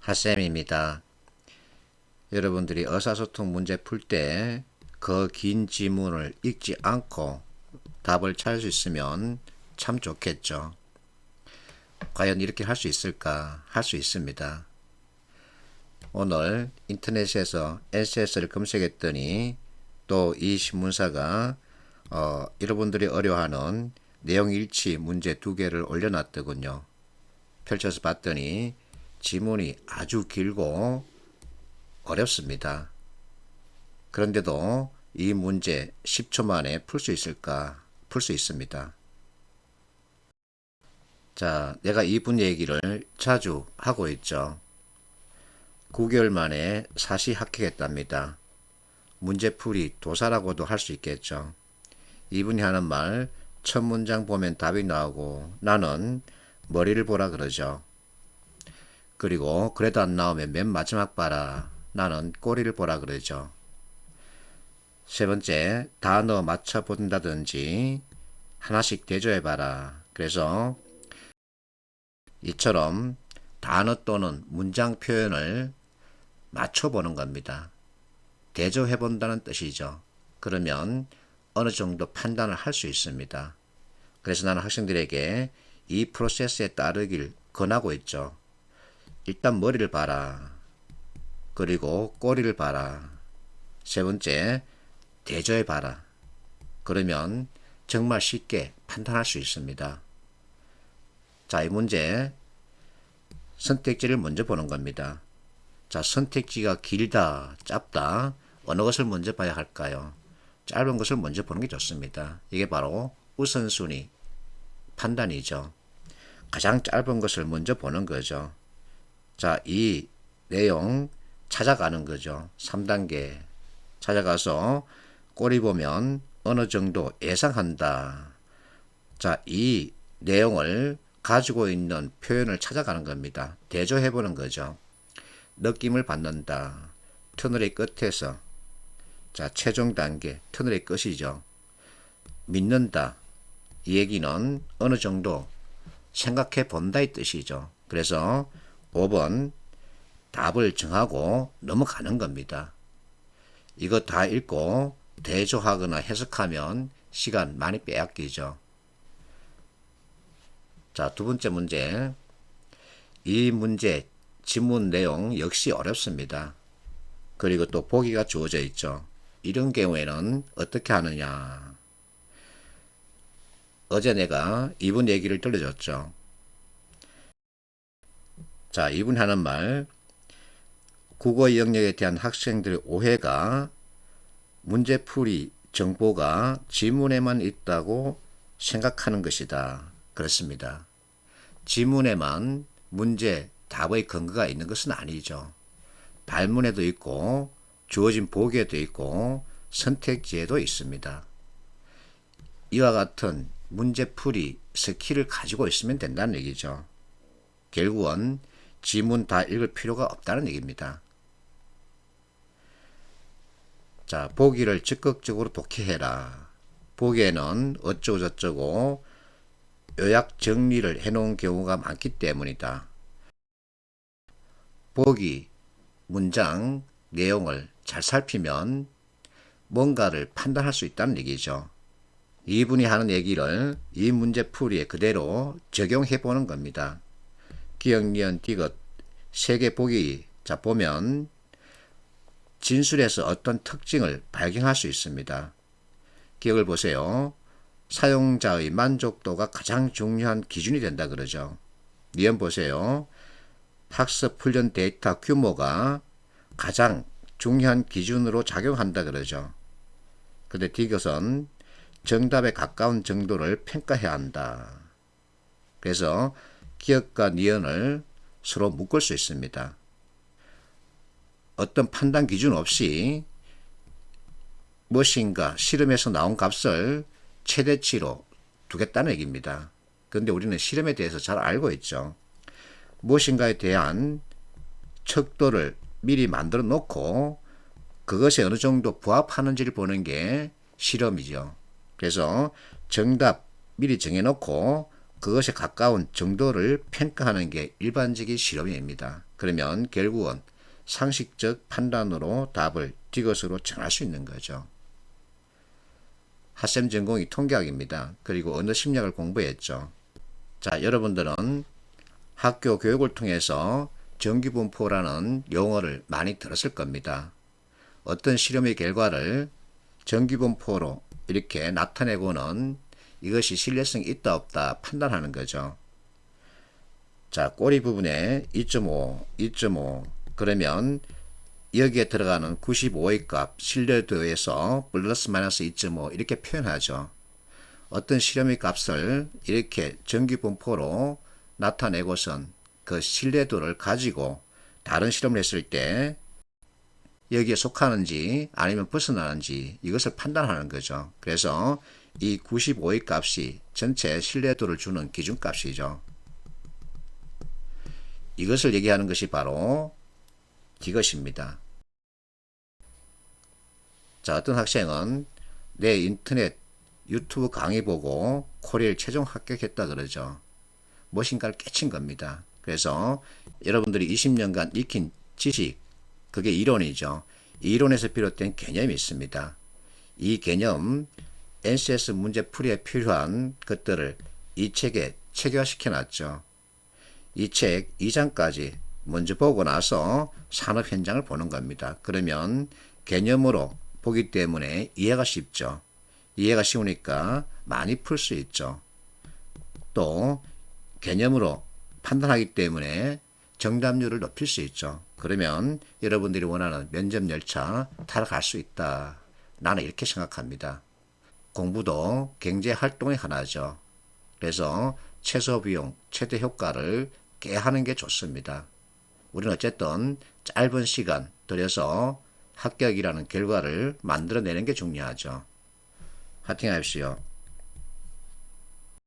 핫쌤입니다. 여러분들이 의사소통 문제 풀 때 그 긴 지문을 읽지 않고 답을 찾을 수 있으면 참 좋겠죠. 과연 이렇게 할 수 있을까? 할 수 있습니다. 오늘 인터넷에서 SS를 검색했더니 또 이 신문사가 여러분들이 어려워하는 내용일치 문제 2개를 올려놨더군요. 펼쳐서 봤더니 지문이 아주 길고 어렵습니다. 그런데도 이 문제 10초 만에 풀 수 있을까? 풀 수 있습니다. 자, 내가 이분 얘기를 자주 하고 있죠. 9개월 만에 사시 합격했답니다. 문제풀이 도사라고도 할 수 있겠죠. 이분이 하는 말, 첫 문장 보면 답이 나오고 나는 머리를 보라 그러죠. 그리고 그래도 안 나오면 맨 마지막 봐라. 나는 꼬리를 보라 그러죠. 세 번째, 단어 맞춰본다든지 하나씩 대조해봐라. 그래서 이처럼 단어 또는 문장 표현을 맞춰보는 겁니다. 대조해본다는 뜻이죠. 그러면 어느 정도 판단을 할 수 있습니다. 그래서 나는 학생들에게 이 프로세스에 따르길 권하고 있죠. 일단 머리를 봐라. 그리고 꼬리를 봐라. 세 번째, 대조해 봐라. 그러면 정말 쉽게 판단할 수 있습니다. 자, 이 문제 선택지를 먼저 보는 겁니다. 자, 선택지가 길다, 짧다, 어느 것을 먼저 봐야 할까요? 짧은 것을 먼저 보는 게 좋습니다. 이게 바로 우선순위 판단이죠. 가장 짧은 것을 먼저 보는 거죠. 자, 이 내용 찾아가는 거죠. 3단계 찾아가서 꼬리 보면 어느 정도 예상한다. 자, 이 내용을 가지고 있는 표현을 찾아가는 겁니다. 대조해보는 거죠. 느낌을 받는다. 터널의 끝에서. 자, 최종 단계 터널의 끝이죠. 믿는다. 이 얘기는 어느 정도 생각해 본다의 뜻이죠. 그래서 5번 답을 정하고 넘어가는 겁니다. 이거 다 읽고 대조하거나 해석하면 시간 많이 빼앗기죠. 자, 두 번째 문제. 이 문제 지문 내용 역시 어렵습니다. 그리고 또 보기가 주어져 있죠. 이런 경우에는 어떻게 하느냐. 어제 내가 이분 얘기를 들려줬죠. 자, 이분 하는 말, 국어 영역에 대한 학생들의 오해가 문제풀이 정보가 지문에만 있다고 생각하는 것이다. 그렇습니다. 지문에만 문제 답의 근거가 있는 것은 아니죠. 발문에도 있고 주어진 보기에도 있고 선택지에도 있습니다. 이와 같은 문제풀이 스킬을 가지고 있으면 된다는 얘기죠. 결국은 지문 다 읽을 필요가 없다는 얘기입니다. 자, 보기를 적극적으로 독해해라. 보기에는 어쩌고저쩌고 요약 정리를 해놓은 경우가 많기 때문이다. 보기, 문장, 내용을 잘 살피면 뭔가를 판단할 수 있다는 얘기죠. 이분이 하는 얘기를 이 문제풀이에 그대로 적용해 보는 겁니다. 기억, 니은, 디귿, 세 개 보기. 자, 보면 진술에서 어떤 특징을 발견할 수 있습니다. 기억을 보세요. 사용자의 만족도가 가장 중요한 기준이 된다 그러죠. 니은 보세요. 학습 훈련 데이터 규모가 가장 중요한 기준으로 작용한다 그러죠. 근데 디귿은 정답에 가까운 정도를 평가해야 한다. 그래서 기억과 니은을 서로 묶을 수 있습니다. 어떤 판단 기준 없이 무엇인가 실험에서 나온 값을 최대치로 두겠다는 얘기입니다. 그런데 우리는 실험에 대해서 잘 알고 있죠. 무엇인가에 대한 척도를 미리 만들어 놓고 그것이 어느 정도 부합하는지를 보는 게 실험이죠. 그래서 정답 미리 정해놓고 그것에 가까운 정도를 평가하는 게 일반적인 실험입니다. 그러면 결국은 상식적 판단으로 답을 디귿으로 정할 수 있는 거죠. 핫쌤 전공이 통계학입니다. 그리고 언어 심리학을 공부했죠. 자, 여러분들은 학교 교육을 통해서 정규분포라는 용어를 많이 들었을 겁니다. 어떤 실험의 결과를 정규분포로 이렇게 나타내고는 이것이 신뢰성이 있다 없다 판단하는 거죠. 자, 꼬리 부분에 2.5, 2.5 그러면 여기에 들어가는 95의 값 신뢰도에서 플러스 마이너스 2.5 이렇게 표현하죠. 어떤 실험의 값을 이렇게 정규분포로 나타내고선 그 신뢰도를 가지고 다른 실험을 했을 때 여기에 속하는지 아니면 벗어나는지 이것을 판단하는 거죠. 그래서 이 95의 값이 전체 신뢰도를 주는 기준값이죠. 이것을 얘기하는 것이 바로 이것입니다. 자, 어떤 학생은 내 인터넷 유튜브 강의 보고 코리아를 최종 합격했다 그러죠. 무엇인가를 깨친 겁니다. 그래서 여러분들이 20년간 익힌 지식, 그게 이론이죠. 이 이론에서 비롯된 개념이 있습니다. 이 개념, NCS 문제풀이에 필요한 것들을 이 책에 체계화시켜 놨죠. 이 책 2장까지 먼저 보고 나서 산업 현장을 보는 겁니다. 그러면 개념으로 보기 때문에 이해가 쉽죠. 이해가 쉬우니까 많이 풀 수 있죠. 또 개념으로 판단하기 때문에 정답률을 높일 수 있죠. 그러면 여러분들이 원하는 면접 열차 타러 갈 수 있다. 나는 이렇게 생각합니다. 공부도 경제 활동의 하나죠. 그래서 최소 비용, 최대 효과를 깨하는 게 좋습니다. 우리는 어쨌든 짧은 시간 들여서 합격이라는 결과를 만들어내는 게 중요하죠. 화이팅 하십시오.